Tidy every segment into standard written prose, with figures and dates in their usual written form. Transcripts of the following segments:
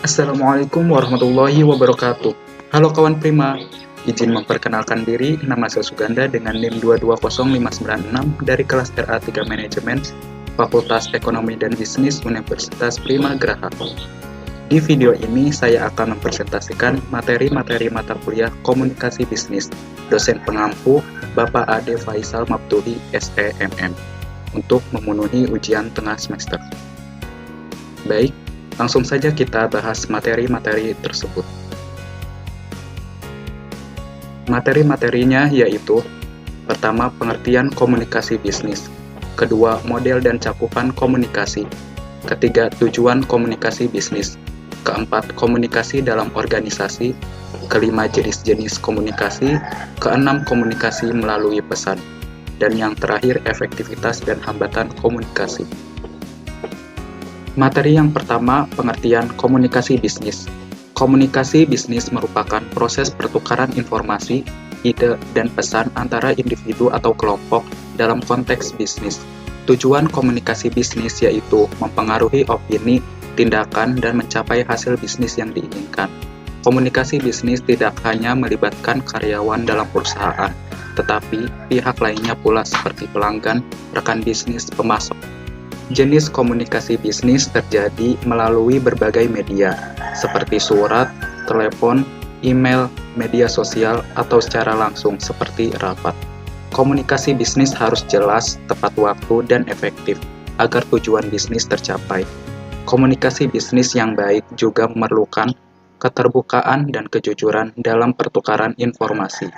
Assalamualaikum warahmatullahi wabarakatuh. Halo kawan Prima, izin memperkenalkan diri, nama saya Suganda dengan NIM 220596 dari kelas RA3 Manajemen, Fakultas Ekonomi dan Bisnis Universitas Prima Graha. Di video ini saya akan mempresentasikan materi-materi mata kuliah Komunikasi Bisnis, dosen pengampu Bapak Ade Faisal Mabtuhi SEMM, untuk memenuhi ujian tengah semester. Baik, langsung saja kita bahas materi-materi tersebut. Materi-materinya yaitu: pertama, pengertian komunikasi bisnis; kedua, model dan cakupan komunikasi; ketiga, tujuan komunikasi bisnis; keempat, komunikasi dalam organisasi; kelima, jenis-jenis komunikasi; keenam, komunikasi melalui pesan; dan yang terakhir, efektivitas dan hambatan komunikasi. Materi yang pertama, pengertian komunikasi bisnis. Komunikasi bisnis merupakan proses pertukaran informasi, ide, dan pesan antara individu atau kelompok dalam konteks bisnis. Tujuan komunikasi bisnis yaitu mempengaruhi opini, tindakan, dan mencapai hasil bisnis yang diinginkan. Komunikasi bisnis tidak hanya melibatkan karyawan dalam perusahaan, tetapi pihak lainnya pula seperti pelanggan, rekan bisnis, pemasok. Jenis komunikasi bisnis terjadi melalui berbagai media, seperti surat, telepon, email, media sosial, atau secara langsung seperti rapat. Komunikasi bisnis harus jelas, tepat waktu, dan efektif, agar tujuan bisnis tercapai. Komunikasi bisnis yang baik juga memerlukan keterbukaan dan kejujuran dalam pertukaran informasi.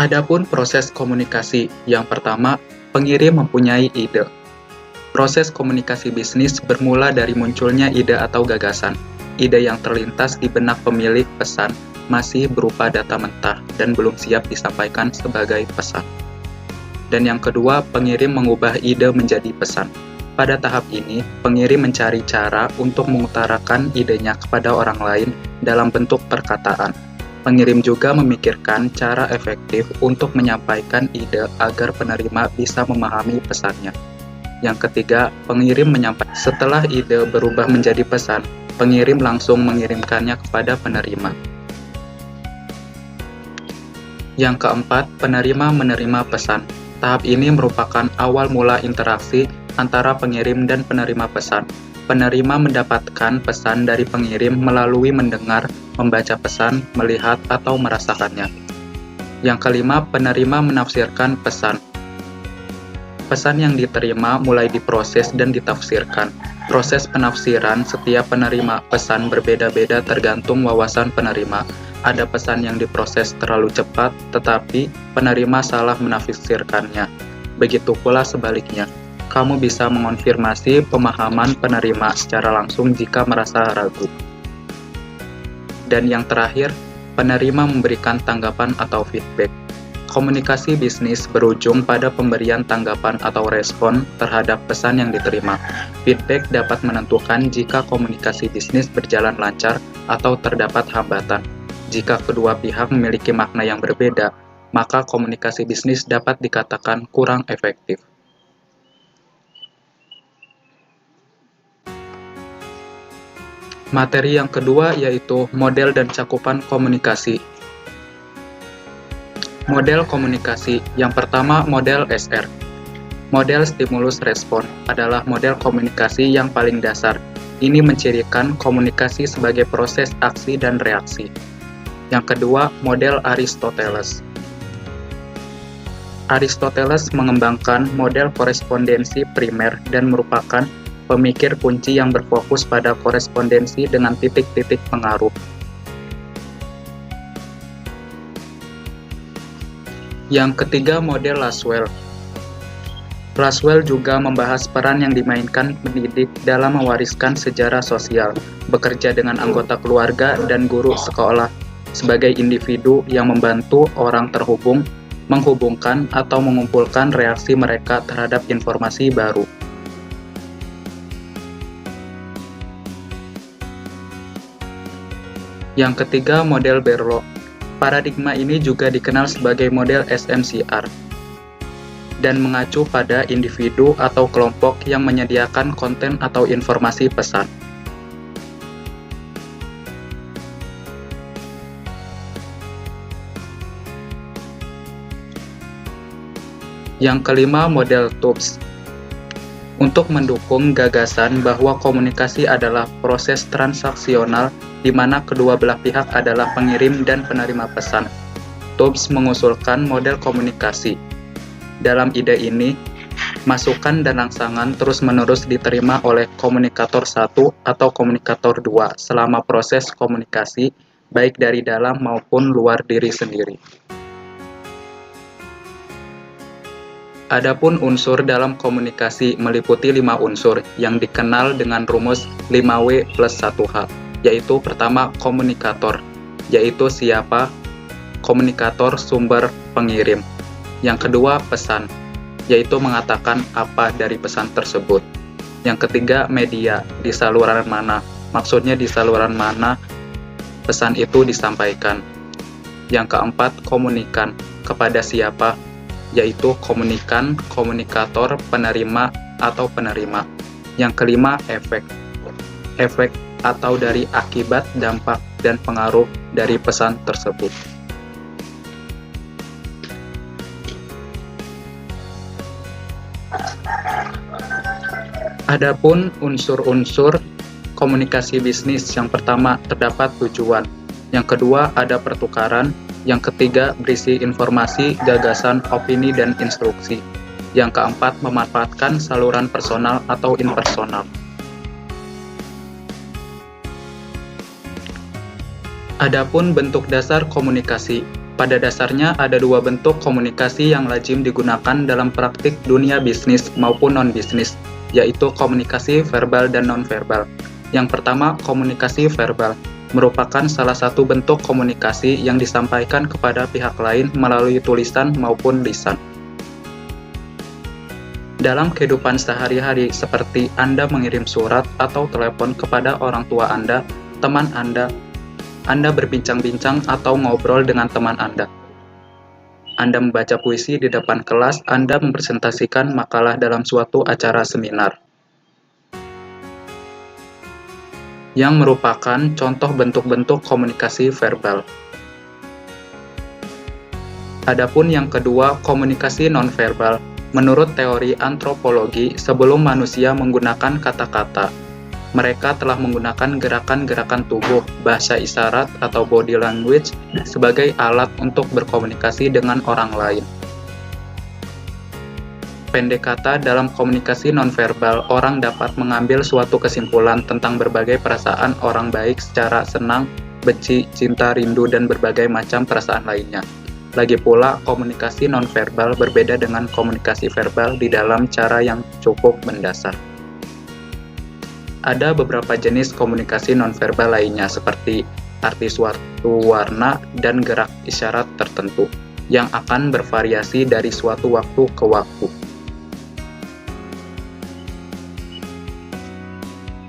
Adapun proses komunikasi, yang pertama, pengirim mempunyai ide. Proses komunikasi bisnis bermula dari munculnya ide atau gagasan. Ide yang terlintas di benak pemilik pesan masih berupa data mentah dan belum siap disampaikan sebagai pesan. Dan yang kedua, pengirim mengubah ide menjadi pesan. Pada tahap ini, pengirim mencari cara untuk mengutarakan idenya kepada orang lain dalam bentuk perkataan. Pengirim juga memikirkan cara efektif untuk menyampaikan ide agar penerima bisa memahami pesannya. Yang ketiga, pengirim menyampaikan. Setelah ide berubah menjadi pesan, pengirim langsung mengirimkannya kepada penerima. Yang keempat, penerima menerima pesan. Tahap ini merupakan awal mula interaksi antara pengirim dan penerima pesan. Penerima mendapatkan pesan dari pengirim melalui mendengar, membaca pesan, melihat, atau merasakannya. Yang kelima, penerima menafsirkan pesan. Pesan yang diterima mulai diproses dan ditafsirkan. Proses penafsiran setiap penerima pesan berbeda-beda tergantung wawasan penerima. Ada pesan yang diproses terlalu cepat, tetapi penerima salah menafsirkannya. Begitu pula sebaliknya. Kamu bisa mengonfirmasi pemahaman penerima secara langsung jika merasa ragu. Dan yang terakhir, penerima memberikan tanggapan atau feedback. Komunikasi bisnis berujung pada pemberian tanggapan atau respon terhadap pesan yang diterima. Feedback dapat menentukan jika komunikasi bisnis berjalan lancar atau terdapat hambatan. Jika kedua pihak memiliki makna yang berbeda, maka komunikasi bisnis dapat dikatakan kurang efektif. Materi yang kedua yaitu model dan cakupan komunikasi. Model komunikasi. Yang pertama, model SR. Model stimulus respon adalah model komunikasi yang paling dasar. Ini mencirikan komunikasi sebagai proses aksi dan reaksi. Yang kedua, model Aristoteles. Aristoteles mengembangkan model korespondensi primer dan merupakan pemikir kunci yang berfokus pada korespondensi dengan titik-titik pengaruh. Yang ketiga, model Laswell. Laswell juga membahas peran yang dimainkan pendidik dalam mewariskan sejarah sosial, bekerja dengan anggota keluarga dan guru sekolah sebagai individu yang membantu orang terhubung, menghubungkan atau mengumpulkan reaksi mereka terhadap informasi baru. Yang ketiga, model Berlo. Paradigma ini juga dikenal sebagai model SMCR dan mengacu pada individu atau kelompok yang menyediakan konten atau informasi pesan. Yang kelima, model TUBS. Untuk mendukung gagasan bahwa komunikasi adalah proses transaksional di mana kedua belah pihak adalah pengirim dan penerima pesan, TUBS mengusulkan model komunikasi. Dalam ide ini, masukan dan rangsangan terus-menerus diterima oleh komunikator 1 atau komunikator 2 selama proses komunikasi, baik dari dalam maupun luar diri sendiri. Adapun unsur dalam komunikasi meliputi 5 unsur yang dikenal dengan rumus 5W plus 1H, yaitu pertama komunikator, yaitu siapa, komunikator sumber pengirim. Yang kedua pesan, yaitu mengatakan apa dari pesan tersebut. Yang ketiga media, di saluran mana, maksudnya di saluran mana pesan itu disampaikan. Yang keempat komunikan, kepada siapa, yaitu komunikan, komunikator, penerima, atau penerima. Yang kelima, efek. Efek atau dari akibat, dampak, dan pengaruh dari pesan tersebut. Adapun unsur-unsur komunikasi bisnis, yang pertama terdapat tujuan, yang kedua ada pertukaran, yang ketiga berisi informasi, gagasan, opini, dan instruksi. Yang keempat memanfaatkan saluran personal atau impersonal. Adapun bentuk dasar komunikasi. Pada dasarnya ada dua bentuk komunikasi yang lazim digunakan dalam praktik dunia bisnis maupun non-bisnis, yaitu komunikasi verbal dan non-verbal. Yang pertama, komunikasi verbal merupakan salah satu bentuk komunikasi yang disampaikan kepada pihak lain melalui tulisan maupun lisan. Dalam kehidupan sehari-hari seperti Anda mengirim surat atau telepon kepada orang tua Anda, teman Anda berbincang-bincang atau ngobrol dengan teman Anda membaca puisi di depan kelas, Anda mempresentasikan makalah dalam suatu acara seminar, yang merupakan contoh bentuk-bentuk komunikasi verbal. Adapun yang kedua, komunikasi nonverbal. Menurut teori antropologi, sebelum manusia menggunakan kata-kata, mereka telah menggunakan gerakan-gerakan tubuh, bahasa isyarat atau body language sebagai alat untuk berkomunikasi dengan orang lain. Pendek kata, dalam komunikasi nonverbal, orang dapat mengambil suatu kesimpulan tentang berbagai perasaan orang baik secara senang, benci, cinta, rindu, dan berbagai macam perasaan lainnya. Lagi pula, komunikasi nonverbal berbeda dengan komunikasi verbal di dalam cara yang cukup mendasar. Ada beberapa jenis komunikasi nonverbal lainnya seperti arti suatu warna dan gerak isyarat tertentu, yang akan bervariasi dari suatu waktu ke waktu.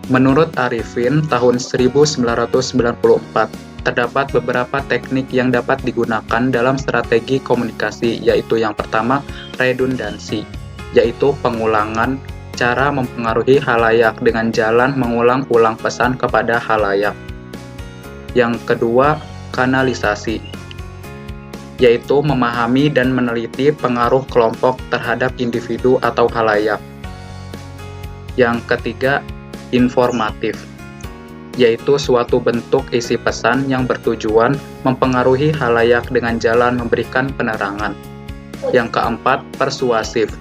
Menurut Arifin, tahun 1994, terdapat beberapa teknik yang dapat digunakan dalam strategi komunikasi, yaitu yang pertama, redundansi, yaitu pengulangan, cara mempengaruhi halayak dengan jalan mengulang-ulang pesan kepada halayak. Yang kedua, kanalisasi, yaitu memahami dan meneliti pengaruh kelompok terhadap individu atau halayak. Yang ketiga, informatif, yaitu suatu bentuk isi pesan yang bertujuan mempengaruhi halayak dengan jalan memberikan penerangan. Yang keempat, persuasif,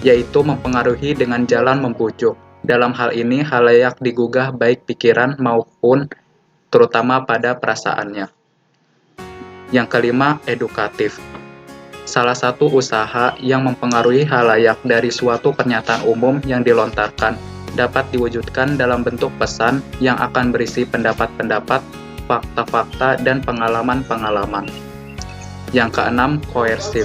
yaitu mempengaruhi dengan jalan membujuk. Dalam hal ini, halayak digugah baik pikiran maupun terutama pada perasaannya. Yang kelima, edukatif, salah satu usaha yang mempengaruhi halayak dari suatu pernyataan umum yang dilontarkan, dapat diwujudkan dalam bentuk pesan yang akan berisi pendapat-pendapat, fakta-fakta, dan pengalaman-pengalaman. Yang keenam, koersif,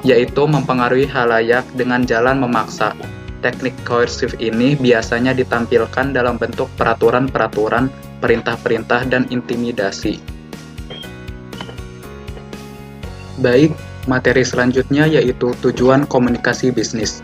yaitu mempengaruhi halayak dengan jalan memaksa. Teknik koersif ini biasanya ditampilkan dalam bentuk peraturan-peraturan, perintah-perintah, dan intimidasi. Baik, materi selanjutnya yaitu tujuan komunikasi bisnis.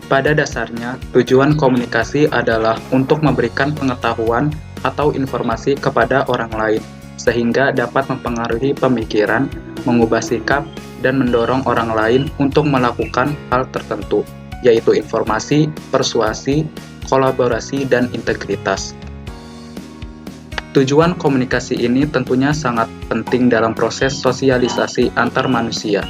Pada dasarnya, tujuan komunikasi adalah untuk memberikan pengetahuan atau informasi kepada orang lain, sehingga dapat mempengaruhi pemikiran, mengubah sikap, dan mendorong orang lain untuk melakukan hal tertentu, yaitu informasi, persuasi, kolaborasi, dan integritas. Tujuan komunikasi ini tentunya sangat penting dalam proses sosialisasi antar manusia.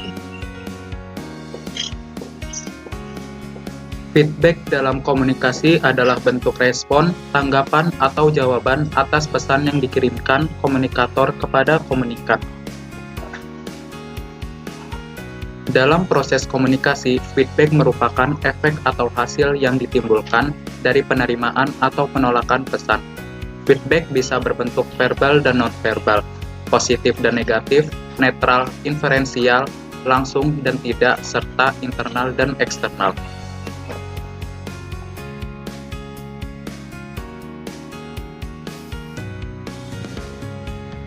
Feedback dalam komunikasi adalah bentuk respon, tanggapan, atau jawaban atas pesan yang dikirimkan komunikator kepada komunikat. Dalam proses komunikasi, feedback merupakan efek atau hasil yang ditimbulkan dari penerimaan atau penolakan pesan. Feedback bisa berbentuk verbal dan non-verbal, positif dan negatif, netral, inferensial, langsung dan tidak, serta internal dan eksternal.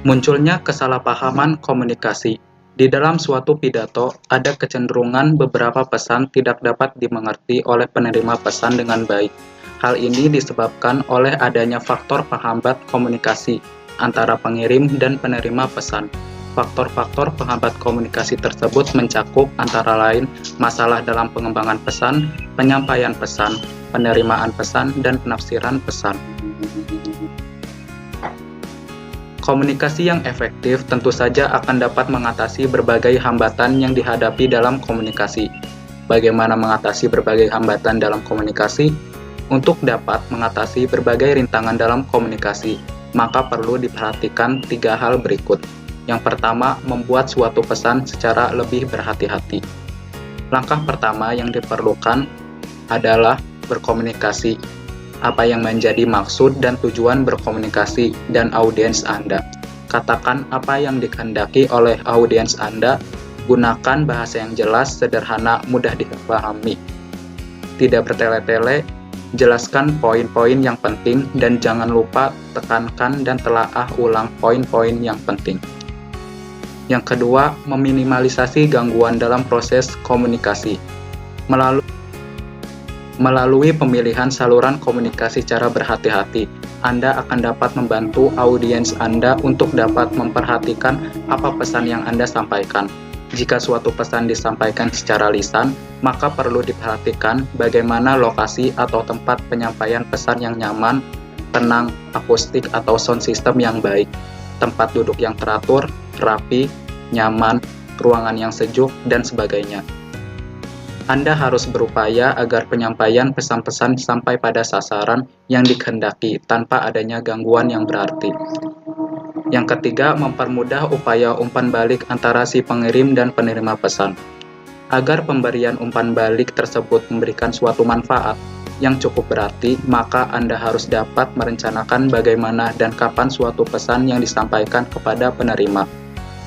Munculnya kesalahpahaman komunikasi. Di dalam suatu pidato, ada kecenderungan beberapa pesan tidak dapat dimengerti oleh penerima pesan dengan baik. Hal ini disebabkan oleh adanya faktor penghambat komunikasi antara pengirim dan penerima pesan. Faktor-faktor penghambat komunikasi tersebut mencakup antara lain masalah dalam pengembangan pesan, penyampaian pesan, penerimaan pesan, dan penafsiran pesan. Komunikasi yang efektif tentu saja akan dapat mengatasi berbagai hambatan yang dihadapi dalam komunikasi. Bagaimana mengatasi berbagai hambatan dalam komunikasi? Untuk dapat mengatasi berbagai rintangan dalam komunikasi, maka perlu diperhatikan 3 hal berikut. Yang pertama, membuat suatu pesan secara lebih berhati-hati. Langkah pertama yang diperlukan adalah berkomunikasi. Apa yang menjadi maksud dan tujuan berkomunikasi dan audiens Anda. Katakan apa yang dikehendaki oleh audiens Anda, gunakan bahasa yang jelas, sederhana, mudah dipahami. Tidak bertele-tele, jelaskan poin-poin yang penting dan jangan lupa tekankan dan telaah ulang poin-poin yang penting. Yang kedua, meminimalisasi gangguan dalam proses komunikasi. Melalui pemilihan saluran komunikasi secara berhati-hati, Anda akan dapat membantu audiens Anda untuk dapat memperhatikan apa pesan yang Anda sampaikan. Jika suatu pesan disampaikan secara lisan, maka perlu diperhatikan bagaimana lokasi atau tempat penyampaian pesan yang nyaman, tenang, akustik atau sound system yang baik, tempat duduk yang teratur, rapi, nyaman, ruangan yang sejuk, dan sebagainya. Anda harus berupaya agar penyampaian pesan-pesan sampai pada sasaran yang dikehendaki tanpa adanya gangguan yang berarti. Yang ketiga, mempermudah upaya umpan balik antara si pengirim dan penerima pesan. Agar pemberian umpan balik tersebut memberikan suatu manfaat yang cukup berarti, maka Anda harus dapat merencanakan bagaimana dan kapan suatu pesan yang disampaikan kepada penerima.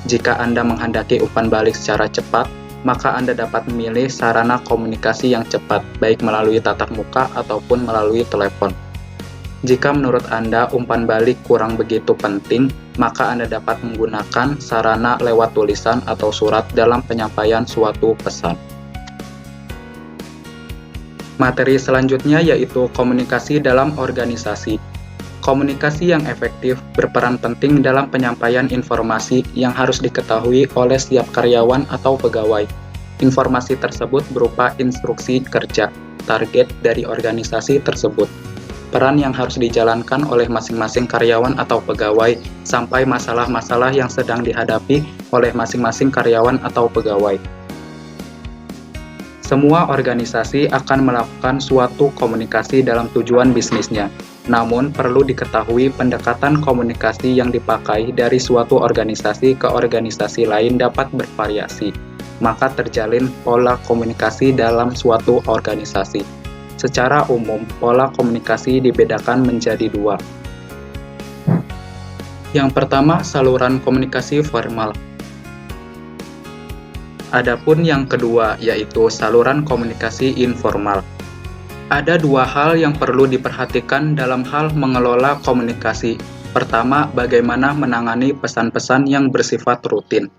Jika Anda menghendaki umpan balik secara cepat, maka Anda dapat memilih sarana komunikasi yang cepat, baik melalui tatap muka ataupun melalui telepon. Jika menurut Anda umpan balik kurang begitu penting, maka Anda dapat menggunakan sarana lewat tulisan atau surat dalam penyampaian suatu pesan. Materi selanjutnya yaitu komunikasi dalam organisasi. Komunikasi yang efektif berperan penting dalam penyampaian informasi yang harus diketahui oleh setiap karyawan atau pegawai. Informasi tersebut berupa instruksi kerja, target dari organisasi tersebut, peran yang harus dijalankan oleh masing-masing karyawan atau pegawai, sampai masalah-masalah yang sedang dihadapi oleh masing-masing karyawan atau pegawai. Semua organisasi akan melakukan suatu komunikasi dalam tujuan bisnisnya. Namun, perlu diketahui pendekatan komunikasi yang dipakai dari suatu organisasi ke organisasi lain dapat bervariasi. Maka terjalin pola komunikasi dalam suatu organisasi. Secara umum, pola komunikasi dibedakan menjadi 2. Yang pertama, saluran komunikasi formal. Adapun yang kedua, yaitu saluran komunikasi informal. Ada 2 hal yang perlu diperhatikan dalam hal mengelola komunikasi. Pertama, bagaimana menangani pesan-pesan yang bersifat rutin.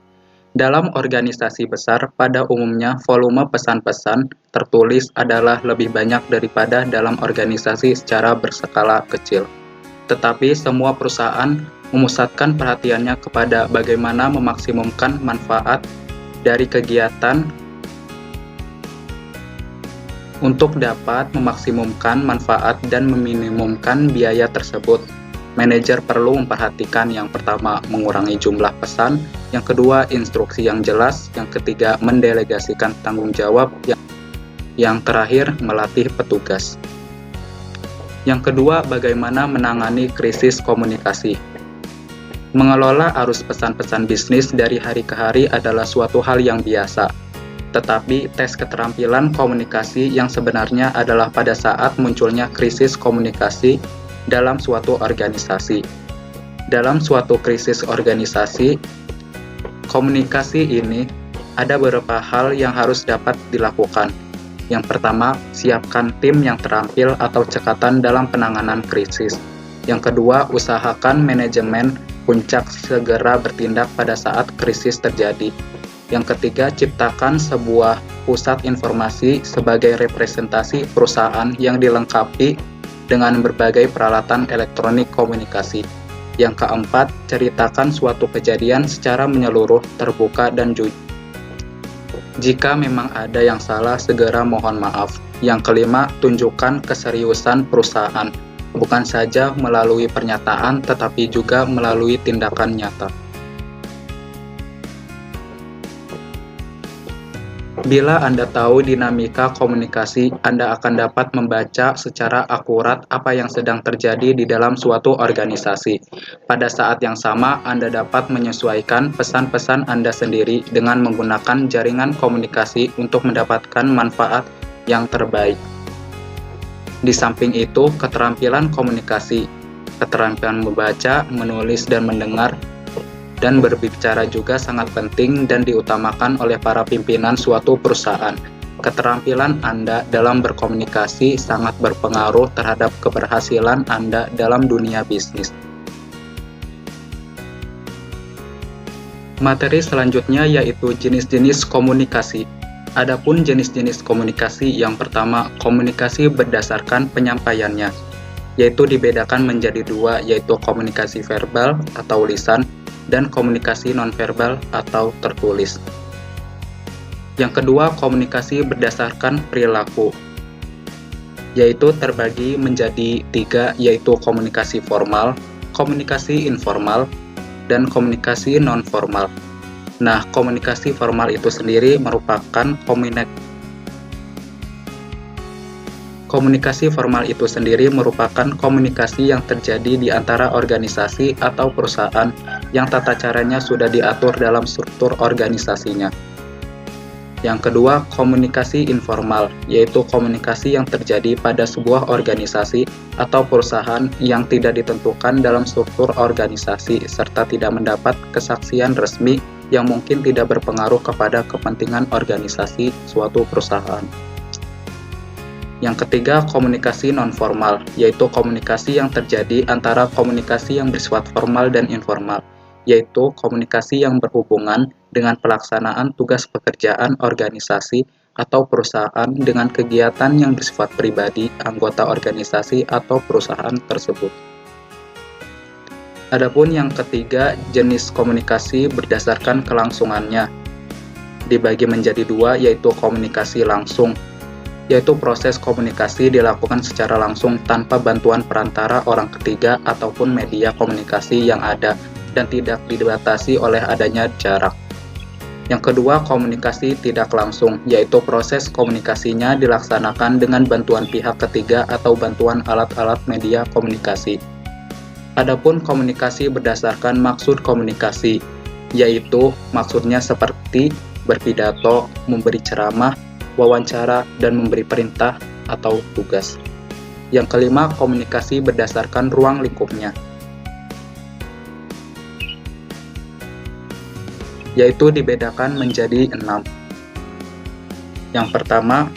Dalam organisasi besar, pada umumnya volume pesan-pesan tertulis adalah lebih banyak daripada dalam organisasi secara berskala kecil. Tetapi semua perusahaan memusatkan perhatiannya kepada bagaimana memaksimumkan manfaat dari kegiatan untuk dapat memaksimumkan manfaat dan meminimumkan biaya tersebut. Manajer perlu memperhatikan yang pertama, mengurangi jumlah pesan, yang kedua, instruksi yang jelas, yang ketiga, mendelegasikan tanggung jawab, yang terakhir, melatih petugas. Yang kedua, bagaimana menangani krisis komunikasi. Mengelola arus pesan-pesan bisnis dari hari ke hari adalah suatu hal yang biasa. Tetapi tes keterampilan komunikasi yang sebenarnya adalah pada saat munculnya krisis komunikasi dalam suatu organisasi. Dalam suatu krisis organisasi, komunikasi ini ada beberapa hal yang harus dapat dilakukan. Yang pertama, siapkan tim yang terampil atau cekatan dalam penanganan krisis. Yang kedua, usahakan manajemen puncak segera bertindak pada saat krisis terjadi. Yang ketiga, ciptakan sebuah pusat informasi sebagai representasi perusahaan yang dilengkapi dengan berbagai peralatan elektronik komunikasi. Yang keempat, ceritakan suatu kejadian secara menyeluruh, terbuka, dan jujur. Jika memang ada yang salah, segera mohon maaf. Yang kelima, tunjukkan keseriusan perusahaan, bukan saja melalui pernyataan, tetapi juga melalui tindakan nyata. Bila Anda tahu dinamika komunikasi, Anda akan dapat membaca secara akurat apa yang sedang terjadi di dalam suatu organisasi. Pada saat yang sama, Anda dapat menyesuaikan pesan-pesan Anda sendiri dengan menggunakan jaringan komunikasi untuk mendapatkan manfaat yang terbaik. Di samping itu, keterampilan komunikasi, keterampilan membaca, menulis, dan mendengar, dan berbicara juga sangat penting dan diutamakan oleh para pimpinan suatu perusahaan. Keterampilan Anda dalam berkomunikasi sangat berpengaruh terhadap keberhasilan Anda dalam dunia bisnis. Materi selanjutnya yaitu jenis-jenis komunikasi. Adapun jenis-jenis komunikasi, yang pertama, komunikasi berdasarkan penyampaiannya, yaitu dibedakan menjadi dua, yaitu komunikasi verbal atau lisan, dan komunikasi nonverbal atau tertulis. Yang kedua, komunikasi berdasarkan perilaku, yaitu terbagi menjadi tiga, yaitu komunikasi formal, komunikasi informal, dan komunikasi nonformal. Nah, komunikasi formal itu sendiri merupakan Komunikasi formal itu sendiri merupakan komunikasi yang terjadi di antara organisasi atau perusahaan yang tata caranya sudah diatur dalam struktur organisasinya. Yang kedua, komunikasi informal, yaitu komunikasi yang terjadi pada sebuah organisasi atau perusahaan yang tidak ditentukan dalam struktur organisasi serta tidak mendapat kesaksian resmi yang mungkin tidak berpengaruh kepada kepentingan organisasi suatu perusahaan. Yang ketiga, komunikasi nonformal, yaitu komunikasi yang terjadi antara komunikasi yang bersifat formal dan informal, yaitu komunikasi yang berhubungan dengan pelaksanaan tugas pekerjaan organisasi atau perusahaan dengan kegiatan yang bersifat pribadi anggota organisasi atau perusahaan tersebut. Adapun yang ketiga, jenis komunikasi berdasarkan kelangsungannya, dibagi menjadi dua, yaitu komunikasi langsung, yaitu proses komunikasi dilakukan secara langsung tanpa bantuan perantara orang ketiga ataupun media komunikasi yang ada dan tidak dibatasi oleh adanya jarak. Yang kedua, komunikasi tidak langsung, yaitu proses komunikasinya dilaksanakan dengan bantuan pihak ketiga atau bantuan alat-alat media komunikasi. Adapun komunikasi berdasarkan maksud komunikasi, yaitu maksudnya seperti berpidato, memberi ceramah, wawancara, dan memberi perintah atau tugas. Yang kelima, komunikasi berdasarkan ruang lingkupnya, yaitu dibedakan menjadi 6. Yang pertama,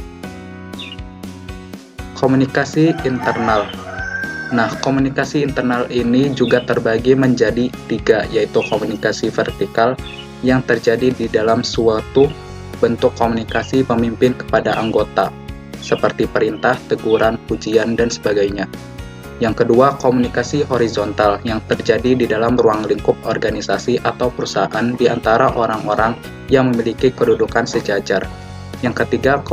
komunikasi internal. Nah, komunikasi internal ini juga terbagi menjadi 3, yaitu komunikasi vertikal yang terjadi di dalam suatu bentuk komunikasi pemimpin kepada anggota, seperti perintah, teguran, pujian, dan sebagainya. Yang kedua, komunikasi horizontal yang terjadi di dalam ruang lingkup organisasi atau perusahaan di antara orang-orang yang memiliki kedudukan sejajar. Yang ketiga,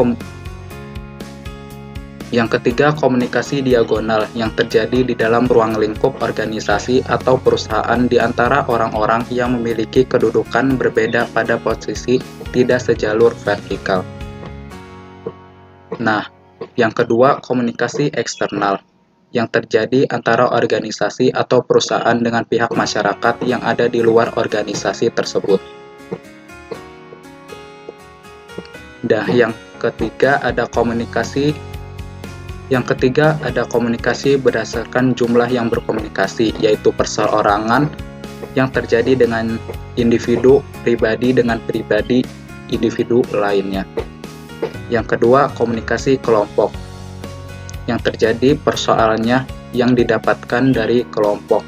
komunikasi diagonal yang terjadi di dalam ruang lingkup organisasi atau perusahaan di antara orang-orang yang memiliki kedudukan berbeda pada posisi tidak sejalur vertikal. Nah, yang kedua, komunikasi eksternal yang terjadi antara organisasi atau perusahaan dengan pihak masyarakat yang ada di luar organisasi tersebut. Dan yang ketiga ada komunikasi berdasarkan jumlah yang berkomunikasi, yaitu perseorangan yang terjadi dengan individu pribadi dengan pribadi individu lainnya. Yang kedua, komunikasi kelompok yang terjadi persoalannya yang didapatkan dari kelompok,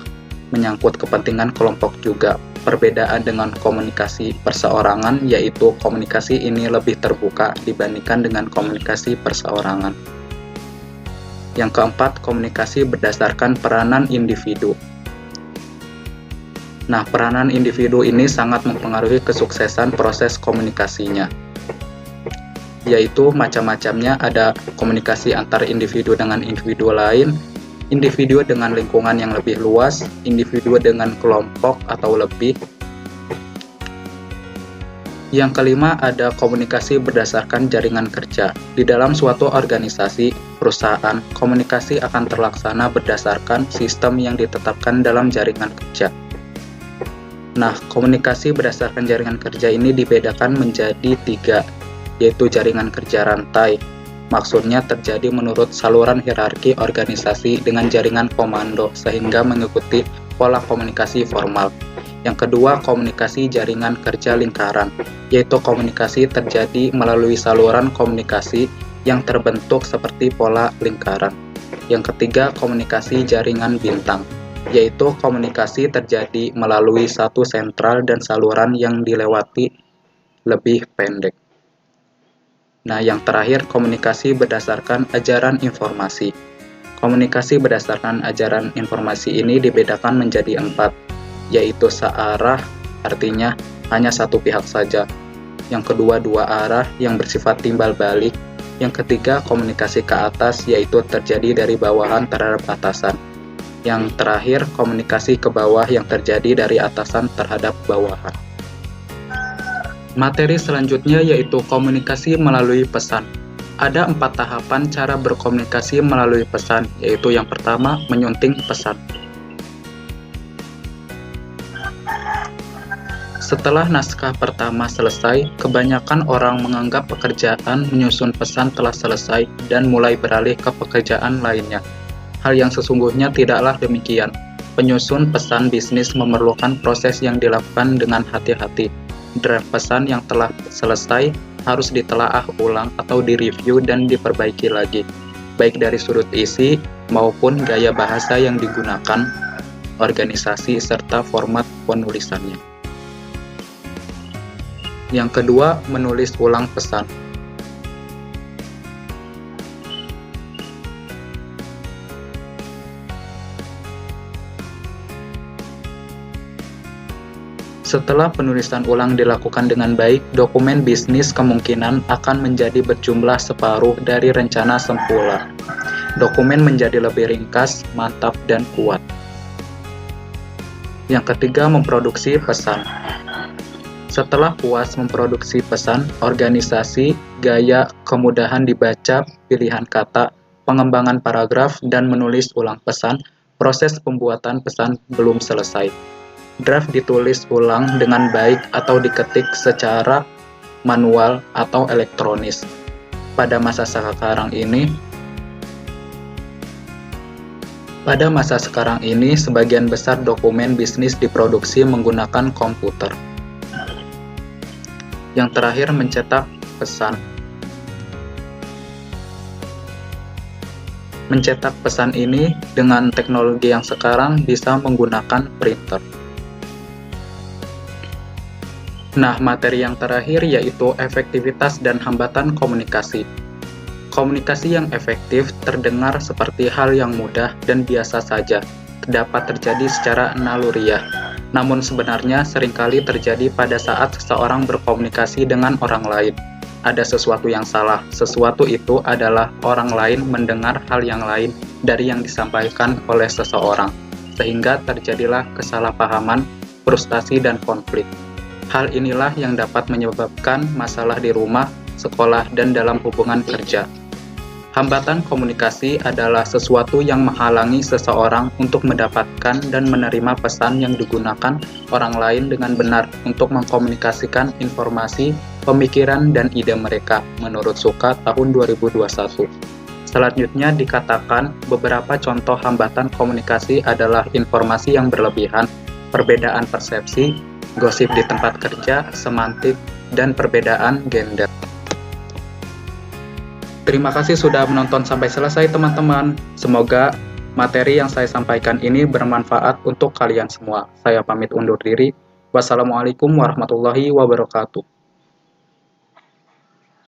menyangkut kepentingan kelompok juga. Perbedaan dengan komunikasi perseorangan, yaitu komunikasi ini lebih terbuka dibandingkan dengan komunikasi perseorangan. Yang keempat, komunikasi berdasarkan peranan individu. Nah, peranan individu ini sangat mempengaruhi kesuksesan proses komunikasinya, yaitu macam-macamnya. Ada komunikasi antar individu dengan individu lain, individu dengan lingkungan yang lebih luas, individu dengan kelompok atau lebih. Yang kelima ada komunikasi berdasarkan jaringan kerja. Di dalam suatu organisasi, perusahaan, komunikasi akan terlaksana berdasarkan sistem yang ditetapkan dalam jaringan kerja. Nah, komunikasi berdasarkan jaringan kerja ini dibedakan menjadi 3, yaitu jaringan kerja rantai. Maksudnya terjadi menurut saluran hierarki organisasi dengan jaringan komando sehingga mengikuti pola komunikasi formal. Yang kedua, komunikasi jaringan kerja lingkaran, yaitu komunikasi terjadi melalui saluran komunikasi yang terbentuk seperti pola lingkaran. Yang ketiga, komunikasi jaringan bintang, yaitu komunikasi terjadi melalui satu sentral dan saluran yang dilewati lebih pendek. Nah, yang terakhir, komunikasi berdasarkan ajaran informasi. Komunikasi berdasarkan ajaran informasi ini dibedakan menjadi 4, yaitu searah, artinya hanya satu pihak saja. Yang kedua, 2 arah yang bersifat timbal balik. Yang ketiga, komunikasi ke atas, yaitu terjadi dari bawahan terhadap atasan. Yang terakhir, komunikasi ke bawah yang terjadi dari atasan terhadap bawahan. Materi selanjutnya yaitu komunikasi melalui pesan. Ada 4 tahapan cara berkomunikasi melalui pesan, yaitu yang pertama, menyunting pesan. Setelah naskah pertama selesai, kebanyakan orang menganggap pekerjaan menyusun pesan telah selesai dan mulai beralih ke pekerjaan lainnya. Hal yang sesungguhnya tidaklah demikian. Penyusun pesan bisnis memerlukan proses yang dilakukan dengan hati-hati. Draft pesan yang telah selesai harus ditelaah ulang atau direview dan diperbaiki lagi, baik dari sudut isi maupun gaya bahasa yang digunakan, organisasi, serta format penulisannya. Yang kedua, menulis ulang pesan. Setelah penulisan ulang dilakukan dengan baik, dokumen bisnis kemungkinan akan menjadi berjumlah separuh dari rencana semula. Dokumen menjadi lebih ringkas, mantap, dan kuat. Yang ketiga, memproduksi pesan. Setelah puas memproduksi pesan, organisasi, gaya, kemudahan dibaca, pilihan kata, pengembangan paragraf, dan menulis ulang pesan, proses pembuatan pesan belum selesai. Draft ditulis ulang dengan baik atau diketik secara manual atau elektronis. Pada masa sekarang ini, sebagian besar dokumen bisnis diproduksi menggunakan komputer. Yang terakhir, mencetak pesan. Mencetak pesan ini dengan teknologi yang sekarang bisa menggunakan printer. Nah, materi yang terakhir yaitu efektivitas dan hambatan komunikasi. Komunikasi yang efektif terdengar seperti hal yang mudah dan biasa saja, dapat terjadi secara naluriah. Namun sebenarnya seringkali terjadi pada saat seseorang berkomunikasi dengan orang lain. Ada sesuatu yang salah. Sesuatu itu adalah orang lain mendengar hal yang lain dari yang disampaikan oleh seseorang, sehingga terjadilah kesalahpahaman, frustasi, dan konflik. Hal inilah yang dapat menyebabkan masalah di rumah, sekolah, dan dalam hubungan kerja. Hambatan komunikasi adalah sesuatu yang menghalangi seseorang untuk mendapatkan dan menerima pesan yang digunakan orang lain dengan benar untuk mengkomunikasikan informasi, pemikiran, dan ide mereka, menurut Suka tahun 2021. Selanjutnya dikatakan beberapa contoh hambatan komunikasi adalah informasi yang berlebihan, perbedaan persepsi, gosip di tempat kerja, semantik, dan perbedaan gender. Terima kasih sudah menonton sampai selesai teman-teman. Semoga materi yang saya sampaikan ini bermanfaat untuk kalian semua. Saya pamit undur diri. Wassalamualaikum warahmatullahi wabarakatuh.